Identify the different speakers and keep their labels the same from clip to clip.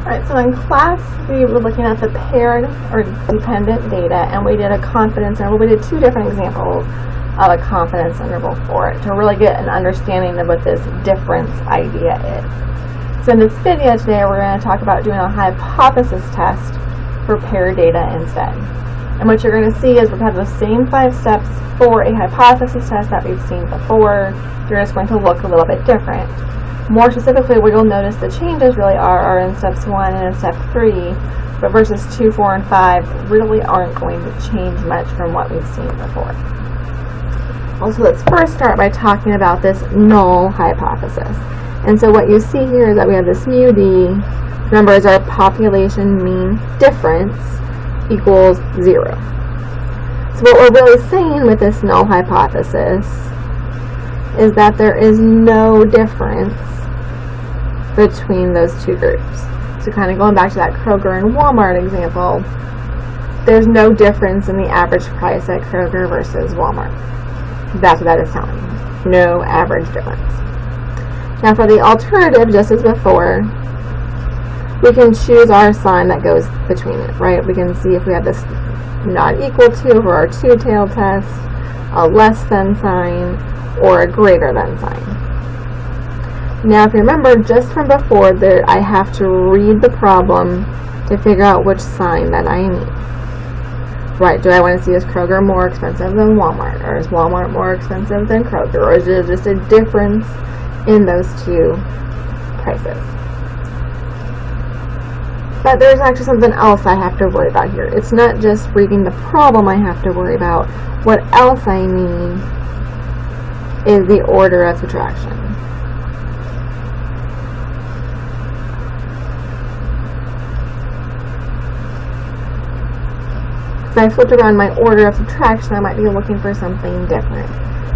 Speaker 1: Alright, so in class we were looking at the paired or dependent data, and we did a confidence interval. We did two different examples of a confidence interval for it to really get an understanding of what this difference idea is. So in this video today we're going to talk about doing a hypothesis test for paired data instead. And what you're going to see is we're going to have the same 5 steps for a hypothesis test that we've seen before. They're just going to look a little bit different. More specifically, what you'll notice the changes really are in steps 1 and in step 3, but verses 2, 4, and 5 really aren't going to change much from what we've seen before. Also, let's first start by talking about this null hypothesis. And so what you see here is that we have this mu d, remember, is our population mean difference equals 0. So what we're really saying with this null hypothesis is that there is no difference between those two groups. So kind of going back to that Kroger and Walmart example, there's no difference in the average price at Kroger versus Walmart. That's what that is telling you. No average difference. Now for the alternative, just as before, we can choose our sign that goes between it, right? We can see if we have this not equal to for our two-tailed test, a less than sign, or a greater than sign. Now if you remember just from before that I have to read the problem to figure out which sign that I need. Right, do I want to see is Kroger more expensive than Walmart, or is Walmart more expensive than Kroger, or is it just a difference in those two prices? But there's actually something else I have to worry about here. It's not just reading the problem I have to worry about. What else I need is the order of subtraction. If I flipped around my order of subtraction, I might be looking for something different.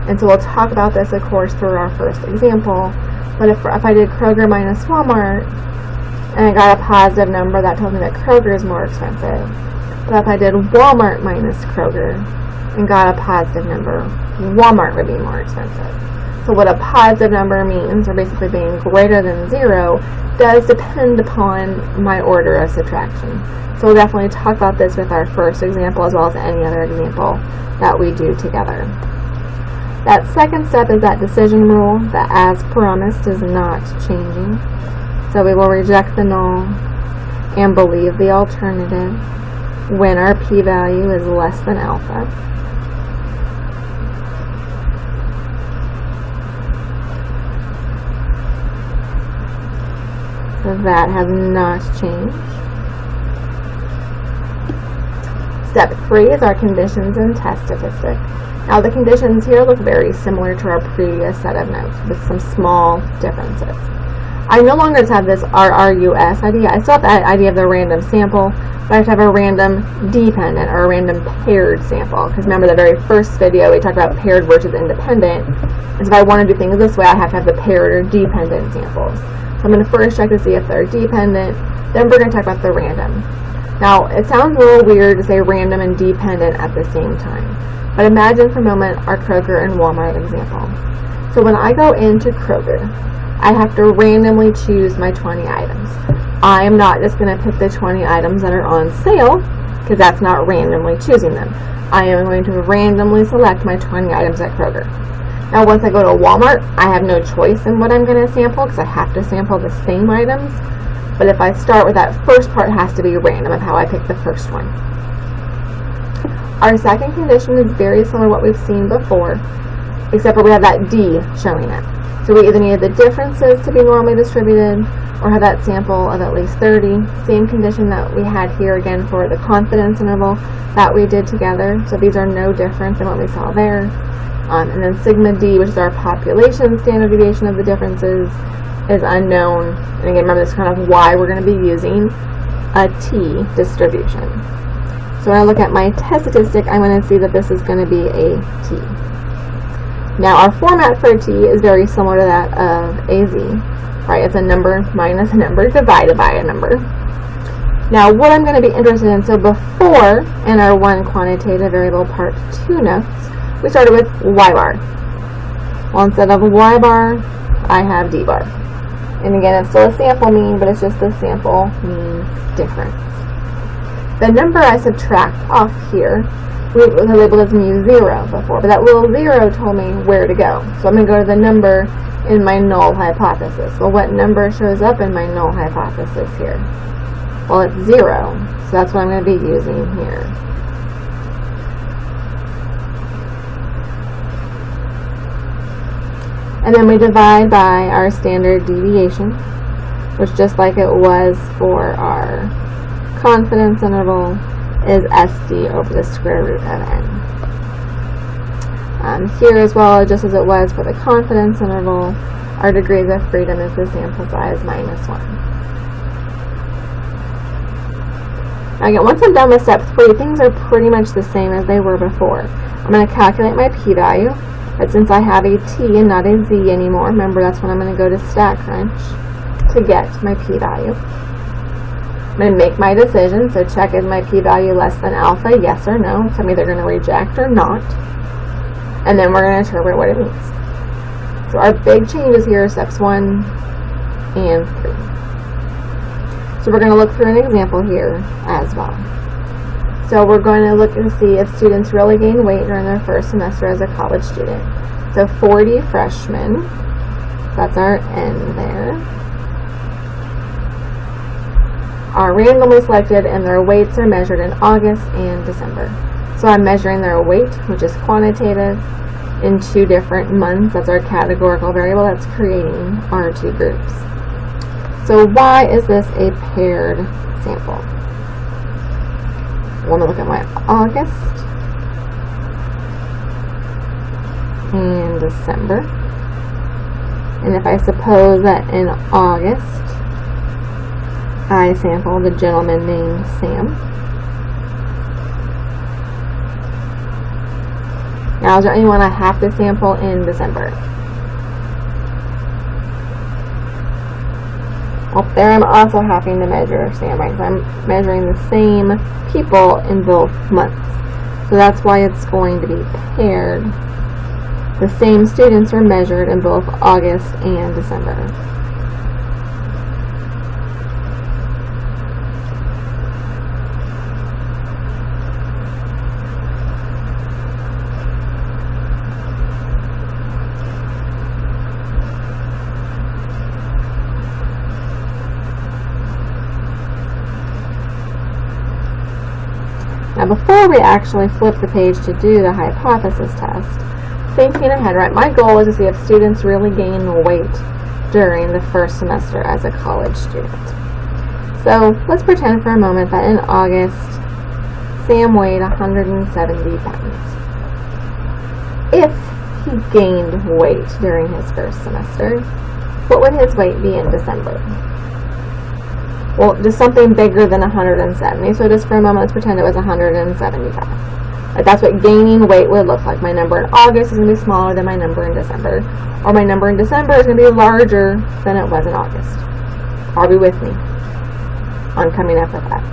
Speaker 1: And so we'll talk about this, of course, through our first example. But if I did Kroger minus Walmart, and I got a positive number, that tells me that Kroger is more expensive. But if I did Walmart minus Kroger and got a positive number, Walmart would be more expensive. So what a positive number means, or basically being greater than 0, does depend upon my order of subtraction. So we'll definitely talk about this with our first example as well as any other example that we do together. That second step is that decision rule that, as promised, is not changing. So we will reject the null and believe the alternative when our p-value is less than alpha. So that has not changed. Step 3 is our conditions and test statistic. Now the conditions here look very similar to our previous set of notes with some small differences. I no longer just have this RRUS idea. I still have that idea of the random sample, but I have to have a random dependent or a random paired sample. Because remember the very first video we talked about paired versus independent. And so if I want to do things this way, I have to have the paired or dependent samples. So I'm going to first check to see if they're dependent, then we're going to talk about the random. Now it sounds a little weird to say random and dependent at the same time. But imagine for a moment our Kroger and Walmart example. So when I go into Kroger, I have to randomly choose my 20 items. I am not just going to pick the 20 items that are on sale, because that's not randomly choosing them. I am going to randomly select my 20 items at Kroger. Now once I go to Walmart, I have no choice in what I'm going to sample, because I have to sample the same items. But if I start with that first part, it has to be random of how I pick the first one. Our second condition is very similar to what we've seen before, except for we have that D showing it. So we either needed the differences to be normally distributed or have that sample of at least 30. Same condition that we had here again for the confidence interval that we did together. So these are no different than what we saw there. And then sigma D, which is our population standard deviation of the differences, is unknown. And again, remember this is kind of why we're going to be using a T distribution. So when I look at my test statistic, I'm going to see that this is going to be a T. Now our format for a T is very similar to that of a Z, right? It's a number minus a number divided by a number. Now what I'm going to be interested in, so before in our one quantitative variable part 2 notes, we started with y bar. Well, instead of y bar, I have d bar. And again, it's still a sample mean, but it's just a sample mean difference. The number I subtract off here, we labeled as mu0 before, but that little 0 told me where to go. So I'm going to go to the number in my null hypothesis. Well, what number shows up in my null hypothesis here? Well, it's 0, so that's what I'm going to be using here. And then we divide by our standard deviation, which, just like it was for our confidence interval, is SD over the square root of n. Here as well, just as it was for the confidence interval, our degrees of freedom is the sample size minus 1. Now again, once I'm done with step 3, things are pretty much the same as they were before. I'm going to calculate my p-value, but since I have a t and not a z anymore, remember that's when I'm going to go to StatCrunch to get my p-value. I'm going to make my decision, so check, is my p-value less than alpha, yes or no. Tell me they're going to reject or not. And then we're going to interpret what it means. So our big changes here are steps 1 and 3. So we're going to look through an example here as well. So we're going to look and see if students really gain weight during their first semester as a college student. So 40 freshmen, that's our N there, are randomly selected and their weights are measured in August and December. So I'm measuring their weight, which is quantitative, in 2 different months. That's our categorical variable that's creating our 2 groups. So why is this a paired sample? I want to look at my August and December. And if I suppose that in August I sampled a gentleman named Sam. Now, is there anyone I have to sample in December? Well, there I'm also having to measure Sam, right? So I'm measuring the same people in both months. So that's why it's going to be paired. The same students are measured in both August and December. Now, before we actually flip the page to do the hypothesis test, thinking ahead, right, my goal is to see if students really gain weight during the first semester as a college student. So let's pretend for a moment that in August, Sam weighed 170 pounds. If he gained weight during his first semester, what would his weight be in December? Well, just something bigger than 170. So just for a moment, let's pretend it was 175. Like, that's what gaining weight would look like. My number in August is going to be smaller than my number in December. Or my number in December is going to be larger than it was in August. Are we with me on coming up with that?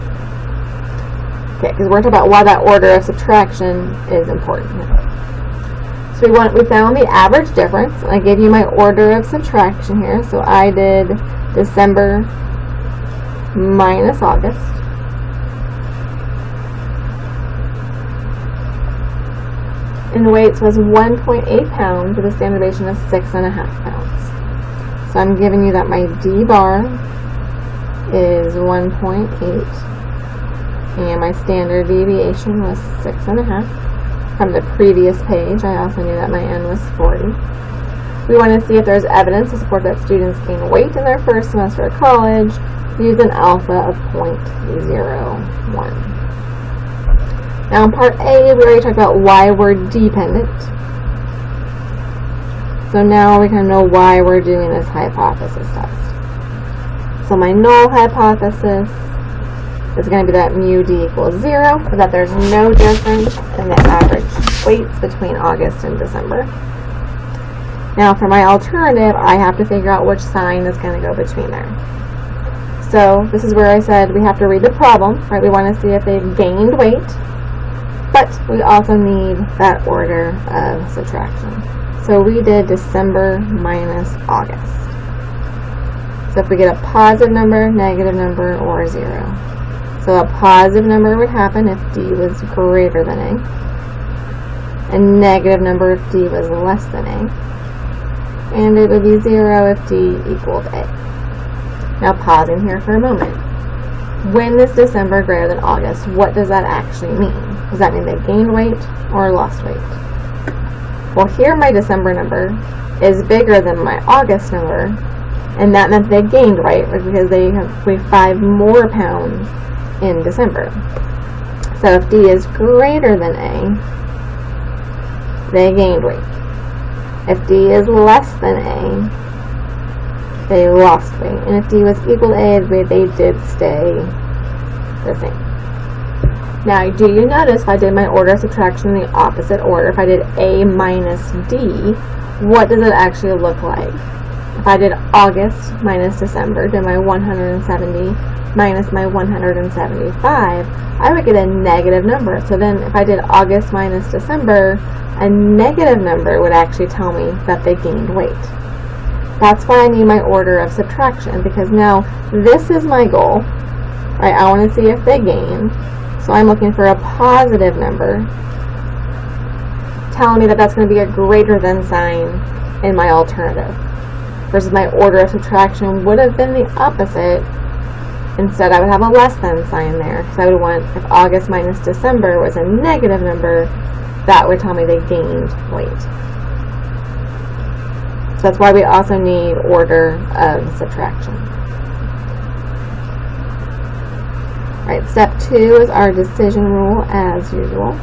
Speaker 1: Okay, because we're talking about why that order of subtraction is important. So we found the average difference. I gave you my order of subtraction here. So I did December minus August. And weights was 1.8 pounds with a standard deviation of 6.5 pounds. So I'm giving you that my D bar is 1.8 and my standard deviation was 6.5 from the previous page. I also knew that my N was 40. We want to see if there's evidence to support that students gain weight in their first semester of college. Use an alpha of 0.01. Now in part A, we already talked about why we're dependent. So now we kind of know why we're doing this hypothesis test. So my null hypothesis is going to be that mu d equals 0, so that there's no difference in the average weights between August and December. Now for my alternative, I have to figure out which sign is going to go between there. So this is where I said we have to read the problem, right? We want to see if they've gained weight, but we also need that order of subtraction. So we did December minus August. So if we get a positive number, negative number, or 0. So a positive number would happen if D was greater than A. A negative number if D was less than A. And it would be 0 if D equaled A. Now pausing here for a moment. When is December greater than August? What does that actually mean? Does that mean they gained weight or lost weight? Well, here my December number is bigger than my August number, and that meant they gained weight because they have weighed 5 more pounds in December. So if D is greater than A, they gained weight. If D is less than A, they lost weight. And if D was equal to A, they did stay the same. Now, do you notice if I did my order of subtraction in the opposite order, if I did A minus D, what does it actually look like? If I did August minus December, did my 170 minus my 175, I would get a negative number. So then if I did August minus December, a negative number would actually tell me that they gained weight. That's why I need my order of subtraction, because now this is my goal, right? I want to see if they gained. So I'm looking for a positive number telling me that that's going to be a greater than sign in my alternative, versus my order of subtraction would have been the opposite. Instead, I would have a less than sign there, because I would want, if August minus December was a negative number, that would tell me they gained weight. So that's why we also need order of subtraction. Alright, step 2 is our decision rule as usual.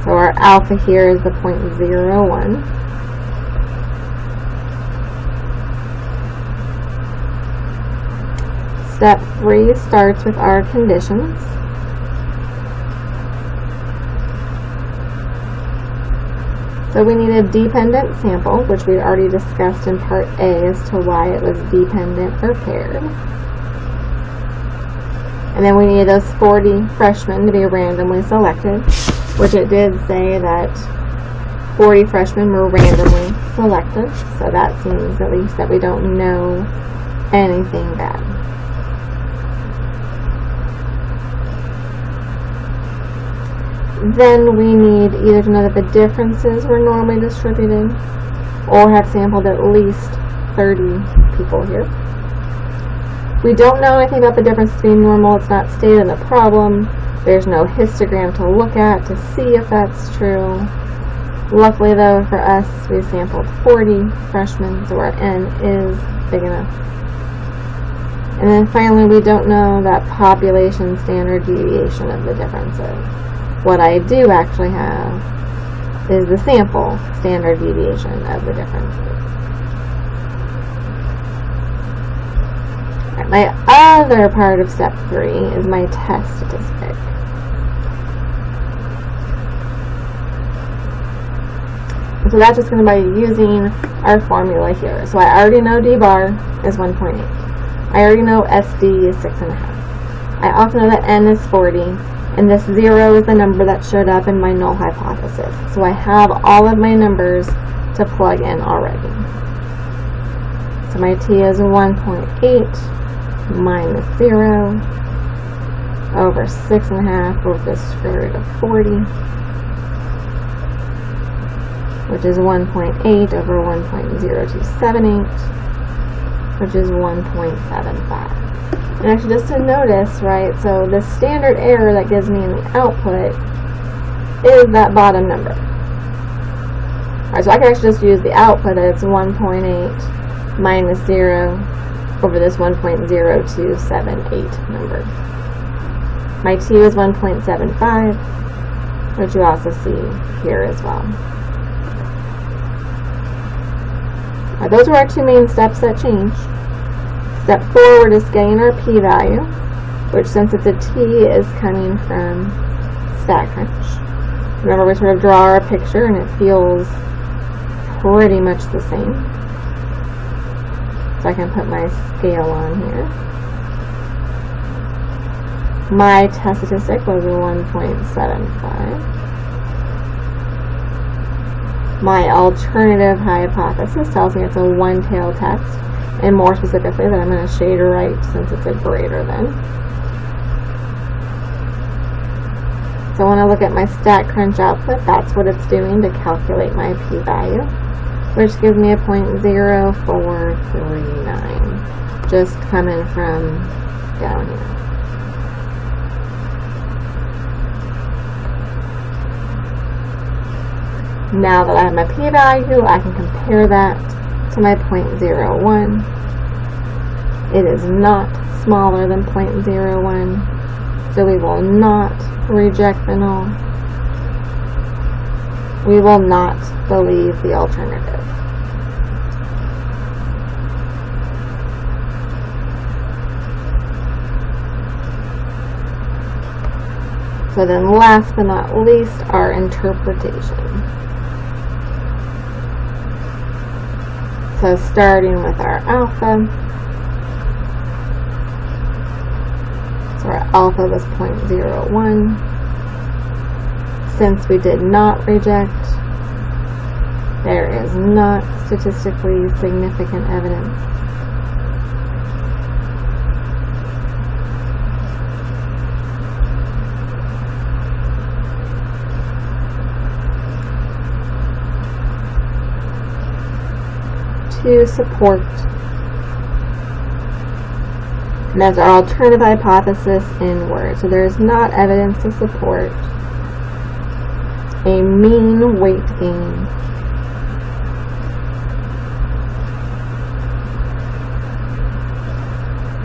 Speaker 1: So our alpha here is the 0.01. Step 3 starts with our conditions. So we need a dependent sample, which we already discussed in part A as to why it was dependent or paired. And then we needed those 40 freshmen to be randomly selected, which it did say that 40 freshmen were randomly selected. So that seems at least that we don't know anything bad. Then we need either to know that the differences were normally distributed or have sampled at least 30 people here. We don't know anything about the difference between normal. It's not stated in the problem. There's no histogram to look at to see if that's true. Luckily though, for us, we sampled 40 freshmen, so our N is big enough. And then finally, we don't know that population standard deviation of the differences. What I do actually have is the sample standard deviation of the differences. Right, my other part of step 3 is my test statistic. And so that's just going to be using our formula here. So I already know D bar is 1.8. I already know SD is 6.5. I also know that N is 40. And this 0 is the number that showed up in my null hypothesis. So I have all of my numbers to plug in already. So my T is 1.8 minus 0 over 6.5 over the square root of 40, which is 1.8 over 1.0278, which is 1.75. And actually, just to notice, right, so the standard error that gives me in the output is that bottom number. Alright, so I can actually just use the output that it's 1.8 minus 0 over this 1.0278 number. My T is 1.75, which you also see here as well. Alright, those were our 2 main steps that changed. Step 4, we're just getting our p-value, which since it's a t is coming from StatCrunch. Remember, we sort of draw our picture and it feels pretty much the same. So I can put my scale on here. My test statistic was 1.75. My alternative hypothesis tells me it's a one-tailed test, and more specifically that I'm going to shade right since it's a greater than. So when I look at my StatCrunch output, that's what it's doing to calculate my p-value, which gives me a 0.0439, just coming from down here. Now that I have my p-value, I can compare that to my 0.01. It is not smaller than 0.01, so we will not reject the null. We will not believe the alternative. So then last but not least, our interpretation. So starting with our alpha, so our alpha was 0.01. Since we did not reject, there is not statistically significant evidence. To support, and that's our alternative hypothesis in words. So there is not evidence to support a mean weight gain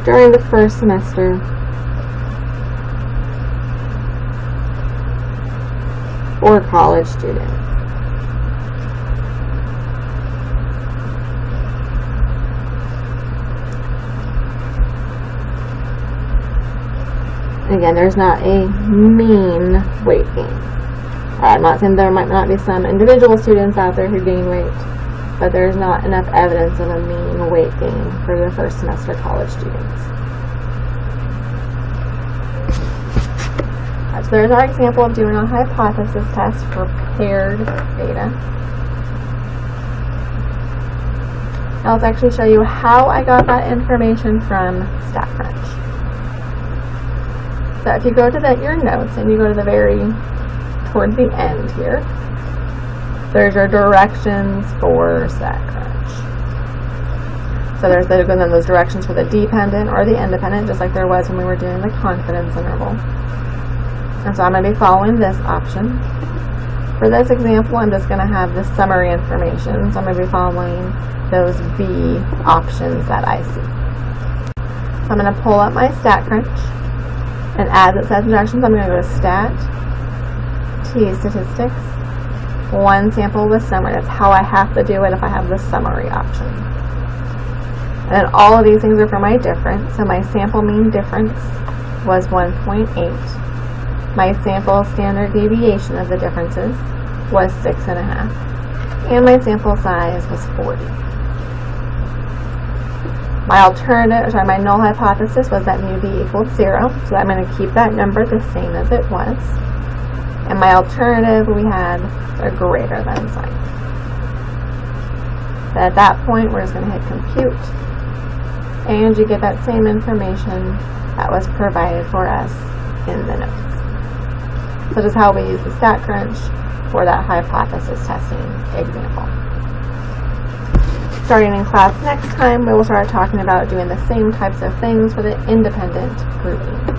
Speaker 1: during the first semester for college students. Again, there's not a mean weight gain. I'm not saying there might not be some individual students out there who gain weight, but there's not enough evidence of a mean weight gain for the first semester college students. So there's our example of doing a hypothesis test for paired data. Now let's actually show you how I got that information from StatCrunch. So if you go to your notes and you go to the toward the end here, there's your directions for StatCrunch. So there's those directions for the dependent or the independent, just like there was when we were doing the confidence interval. And so I'm going to be following this option. For this example, I'm just going to have the summary information. So I'm going to be following those B options that I see. So I'm going to pull up my StatCrunch. And as it says instructions, I'm going to go to Stat, T Statistics, one sample with summary. That's how I have to do it if I have the summary option. And then all of these things are for my difference. So my sample mean difference was 1.8. My sample standard deviation of the differences was 6.5. And my sample size was 40. My my null hypothesis was that mu b equaled 0, so I'm going to keep that number the same as it was. And my alternative, we had a greater than sign. So at that point, we're just going to hit compute, and you get that same information that was provided for us in the notes. So this is how we use the StatCrunch for that hypothesis testing example. Starting in class next time, we will start talking about doing the same types of things for the independent groupings.